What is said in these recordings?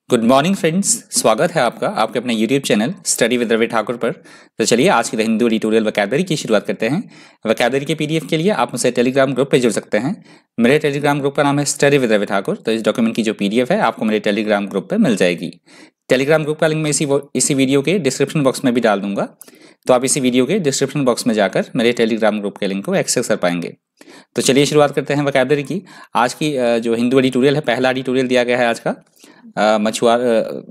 Good morning friends, स्वागत है आपका आपके अपने YouTube channel study with Ravi Thakur पर। तो चलिए आज की द हिंदू एडिटोरियल वोकैबुलरी की शुरुआत करते हैं। वोकैबुलरी के पीडीएफ के लिए आप मुझसे टेलीग्राम ग्रुप पे जुड़ सकते हैं। मेरे टेलीग्राम ग्रुप का नाम है स्टडी विद रवि ठाकुर। तो इस डॉक्यूमेंट की जो पीडीएफ है आपको मेरे टेलीग्राम ग्रुप पर मिल जाएगी। टेलीग्राम ग्रुप का लिंक मैं इसी वीडियो के डिस्क्रिप्शन बॉक्स में भी डाल दूंगा, तो आप इसी वीडियो के डिस्क्रिप्शन बॉक्स में जाकर मेरे टेलीग्राम ग्रुप के लिंक को एक्सेस कर पाएंगे। तो चलिए शुरुआत करते हैं वोकैबुलरी की। आज की जो हिंदू एडिटोरियल है, पहला एडिटोरियल दिया गया है आज का। मछुआर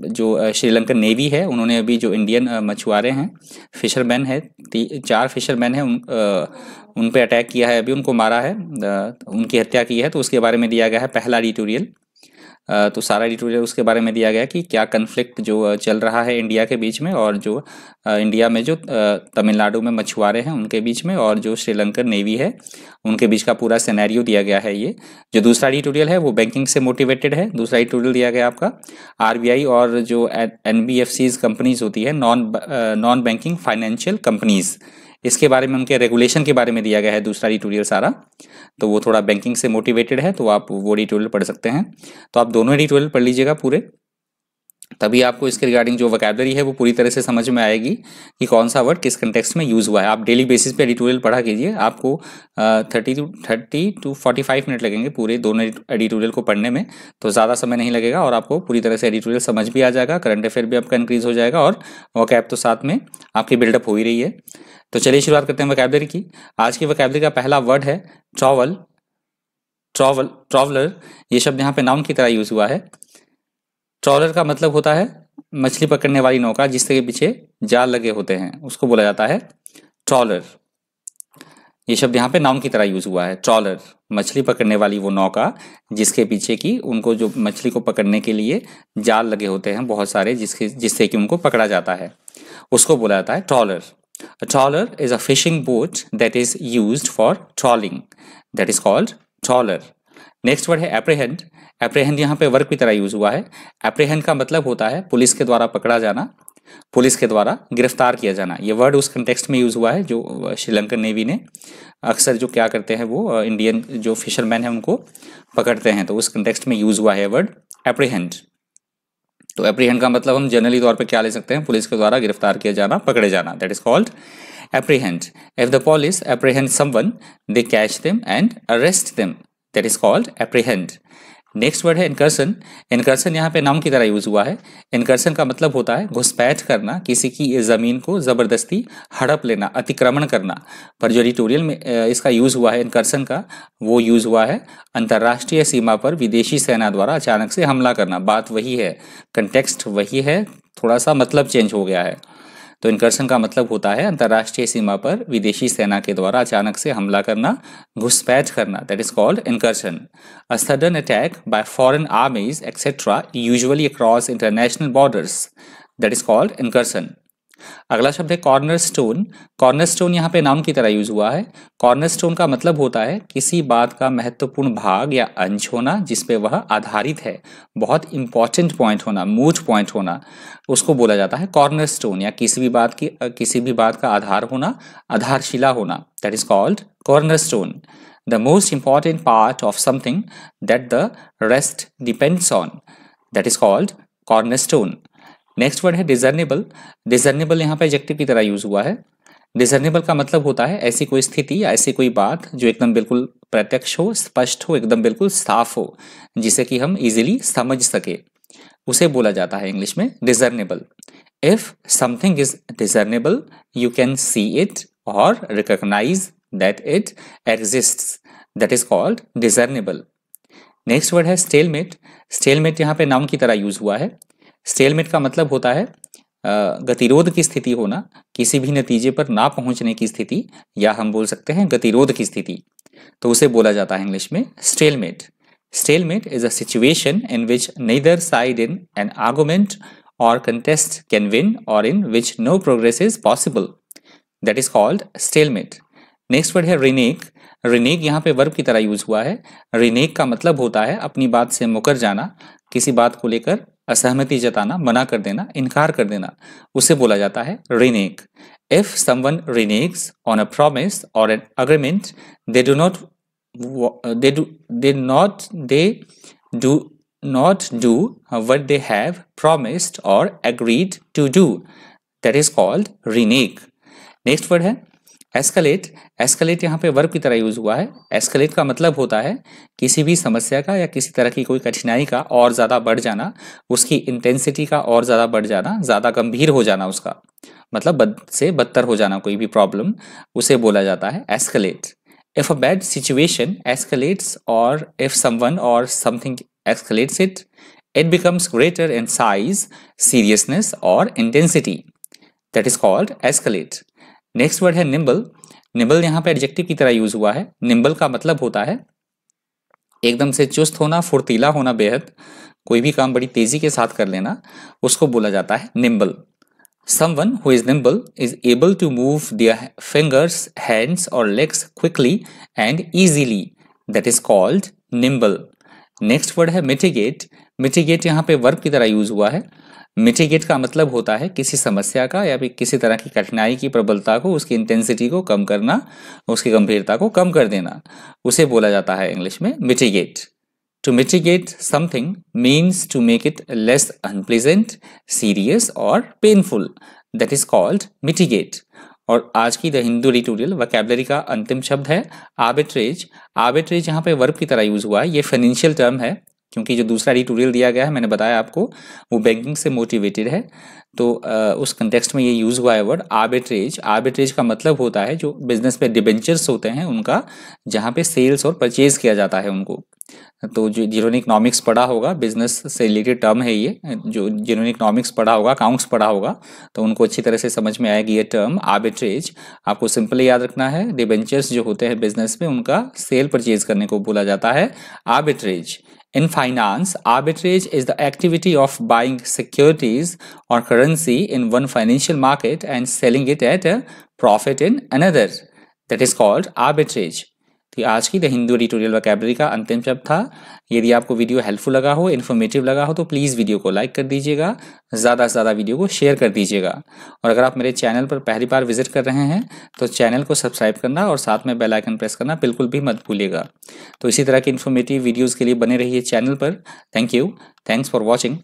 जो श्रीलंकन नेवी है, उन्होंने अभी जो इंडियन मछुआरे हैं, फिशरमैन है, 4 फिशरमैन हैं, उन पे अटैक किया है, अभी उनको मारा है, उनकी हत्या की है। तो उसके बारे में दिया गया है पहला एडिटोरियल। तो सारा एडिटोरियल उसके बारे में दिया गया कि क्या कन्फ्लिक्ट जो चल रहा है इंडिया के बीच में, और जो इंडिया में जो तमिलनाडु में मछुआरे हैं उनके बीच में, और जो श्रीलंकन नेवी है उनके बीच का पूरा सिनेरियो दिया गया है। ये जो दूसरा एडिटोरियल है वो बैंकिंग से मोटिवेटेड है। दूसरा एडिटोरियल दिया गया आपका आरबीआई और जो एनबीएफसीज कंपनीज होती है, नॉन बैंकिंग फाइनेंशियल कंपनीज, इसके बारे में, उनके रेगुलेशन के बारे में दिया गया है दूसरा एडिटोरियल सारा। तो वो थोड़ा बैंकिंग से मोटिवेटेड है, तो आप वो एडिटोरियल पढ़ सकते हैं। तो आप दोनों एडिटोरियल पढ़ लीजिएगा पूरे, तभी आपको इसके रिगार्डिंग जो वोकैबुलरी है वो पूरी तरह से समझ में आएगी कि कौन सा वर्ड किस कंटेक्स्ट में यूज़ हुआ है। आप डेली बेसिस पे एडिटोरियल पढ़ा कीजिए, आपको 30 to 45 मिनट लगेंगे पूरे दोनों एडिटोरियल को पढ़ने में। तो ज़्यादा समय नहीं लगेगा और आपको पूरी तरह से एडिटोरियल समझ भी आ जाएगा, करंट अफेयर भी आपका इंक्रीज हो जाएगा, और वोकैब तो साथ में आपकी बिल्डअप हो ही रही है। तो चलिए शुरुआत करते हैं वोकैबुलरी की। आज की वोकैबुलरी का पहला वर्ड है ट्रॉवल। ट्रॉवलर, ये शब्द यहाँ पे नाउन की तरह यूज हुआ है। ट्रॉलर का मतलब होता है मछली पकड़ने वाली नौका जिसके पीछे जाल लगे होते हैं, उसको बोला जाता है ट्रॉलर। ये शब्द यहाँ पे नाउन की तरह यूज हुआ है। ट्रॉलर, मछली पकड़ने वाली वो नौका जिसके पीछे की उनको जो मछली को पकड़ने के लिए जाल लगे होते हैं बहुत सारे, जिससे कि उनको पकड़ा जाता है, उसको बोला जाता है trawler. A trawler is a fishing boat that is used for trawling. That is called trawler. Next word है apprehend. apprehend यहाँ पे वर्ब की तरह यूज हुआ है। apprehend का मतलब होता है पुलिस के द्वारा पकड़ा जाना, पुलिस के द्वारा गिरफ्तार किया जाना। ये वर्ड उस कंटेक्स्ट में यूज हुआ है जो श्रीलंकन नेवी ने अक्सर जो क्या करते हैं वो इंडियन जो फिशरमैन है उनको पकड़ते हैं, तो उस कंटेक्स्ट में यूज हुआ है वर्ड apprehend। तो एप्रीहेंड का मतलब हम जनरली तौर पे क्या ले सकते हैं, पुलिस के द्वारा गिरफ्तार किया जाना, पकड़े जाना, that is called apprehend. If the police apprehend someone they catch them and arrest them, that is called apprehend. Next word है इनकर्सन। इनकर्सन यहाँ पे नाउन की तरह यूज हुआ है। इनकर्सन का मतलब होता है घुसपैठ करना, किसी की जमीन को जबरदस्ती हड़प लेना, अतिक्रमण करना। पर जो एडिटोरियल में इसका यूज हुआ है इनकर्सन का, वो यूज हुआ है अंतर्राष्ट्रीय सीमा पर विदेशी सेना द्वारा अचानक से हमला करना। बात वही है, कंटेक्स्ट वही है, थोड़ा सा मतलब चेंज हो गया है। तो इनकर्सन का मतलब होता है अंतर्राष्ट्रीय सीमा पर विदेशी सेना के द्वारा अचानक से हमला करना, घुसपैठ करना, that is called incursion. A sudden attack by foreign armies etcetera usually across international borders, that is called incursion. अगला शब्द है कॉर्नरस्टोन। कॉर्नरस्टोन यहाँ पे नाउन की तरह यूज हुआ है। कॉर्नरस्टोन का मतलब होता है किसी बात का महत्वपूर्ण भाग या अंश होना जिसपे वह आधारित है, बहुत इंपॉर्टेंट पॉइंट होना, मूट पॉइंट होना, उसको बोला जाता है कॉर्नरस्टोन। या किसी भी बात का आधार होना, आधारशिला होना, that is called cornerstone. The most important part of something that the rest depends on, that is called cornerstone. Next word है डिजर्नेबल। डिजर्नेबल यहाँ पे एडजेक्टिव की तरह यूज हुआ है। डिजर्नेबल का मतलब होता है ऐसी कोई स्थिति या ऐसी कोई बात जो एकदम बिल्कुल प्रत्यक्ष हो, स्पष्ट हो, एकदम बिल्कुल साफ हो, जिसे कि हम इजीली समझ सके, उसे बोला जाता है इंग्लिश में discernible. If something is discernible you can see it or recognise that it exists, that is called discernible. Next word है स्टेलमेट। स्टेलमेट यहाँ पे नाउन की तरह यूज हुआ है। स्टेलमेट का मतलब होता है गतिरोध की स्थिति होना, किसी भी नतीजे पर ना पहुंचने की स्थिति, या हम बोल सकते हैं गतिरोध की स्थिति, तो उसे बोला जाता है इंग्लिश में stalemate. Stalemate is a situation in which neither side in an argument or contest can win or in which no progress is possible, that is called stalemate. Next word है रिनेक। रिनेक यहाँ पे verb की तरह use हुआ है। रिनेक का मतलब होता है अपनी बात से मुकर जाना, किसी बात को लेकर असहमति जताना, मना कर देना, इनकार कर देना, उसे बोला जाता है renege. If someone reneges on a promise or an agreement they do not do what they have promised or agreed to do. That is called renege. Next word है एस्केलेट। एस्केलेट यहाँ पे वर्ब की तरह use हुआ है। Escalate का मतलब होता है किसी भी समस्या का या किसी तरह की कोई कठिनाई का और ज़्यादा बढ़ जाना, उसकी इंटेंसिटी का और ज़्यादा बढ़ जाना, ज़्यादा गंभीर हो जाना, उसका मतलब बद से बदतर हो जाना कोई भी प्रॉब्लम, उसे बोला जाता है escalate. If a bad situation escalates और इफ समवन और something escalates it, it becomes greater in size, seriousness or intensity. That is called escalate. Next word है nimble. Nimble यहाँ पे एडजेक्टिव की तरह यूज हुआ है। nimble का मतलब होता है एकदम से चुस्त होना, फुर्तीला होना, बेहद कोई भी काम बड़ी तेजी के साथ कर लेना, उसको बोला जाता है nimble. Someone who is nimble is able to move their fingers, hands or legs quickly and easily. That is called nimble. Next word है मिटिगेट। मिटिगेट यहाँ पे वर्ब की तरह यूज हुआ है। मिटिगेट का मतलब होता है किसी समस्या का या फिर किसी तरह की कठिनाई की प्रबलता को, उसकी इंटेंसिटी को कम करना, उसकी गंभीरता को कम कर देना, उसे बोला जाता है इंग्लिश में mitigate. To mitigate something means to make it less unpleasant, serious or painful. That is called mitigate. और आज की द हिंदू ट्यूटोरियल वोकैबुलरी का अंतिम शब्द है आर्बिट्रेज। आर्बिट्रेज यहाँ पे वर्ब की तरह यूज हुआ है। ये फाइनेंशियल टर्म है क्योंकि जो दूसरा ट्यूटोरियल दिया गया है, मैंने बताया आपको, वो बैंकिंग से मोटिवेटेड है, तो उस कंटेक्स्ट में ये यूज हुआ है वर्ड आर्बिट्रेज। आर्बिट्रेज का मतलब होता है जो बिजनेस में डिबेंचर्स होते हैं उनका, जहाँ पे सेल्स और परचेज किया जाता है उनको। तो जो जिन्होंने इकोनॉमिक्स पढ़ा होगा, बिजनेस से रिलेटेड टर्म है ये, जो जिन्होंने इकोनॉमिक्स पढ़ा होगा, अकाउंट्स पढ़ा होगा, तो उनको अच्छी तरह से समझ में आएगी ये टर्म आर्बिट्रेज। आपको सिंपली याद रखना है, डिबेंचर्स जो होते हैं बिजनेस में, उनका सेल परचेज करने को बोला जाता है arbitrage. In finance, arbitrage is the activity of buying securities or currency in one financial market and selling it at a profit in another. That is called arbitrage. तो आज की द हिंदू ट्यूटोरियल वोकैबुलरी का अंतिम शब्द था। यदि आपको video helpful लगा हो, इन्फॉर्मेटिव लगा हो, तो प्लीज़ वीडियो को लाइक कर दीजिएगा, ज़्यादा से ज़्यादा वीडियो को शेयर कर दीजिएगा। और अगर आप मेरे चैनल पर पहली बार विजिट कर रहे हैं तो चैनल को सब्सक्राइब करना और साथ में बेल आइकन प्रेस करना बिल्कुल भी मत भूलिएगा। तो इसी तरह की इन्फॉर्मेटिव वीडियोज़ के लिए बने रहिए चैनल पर। Thank you, thanks for watching.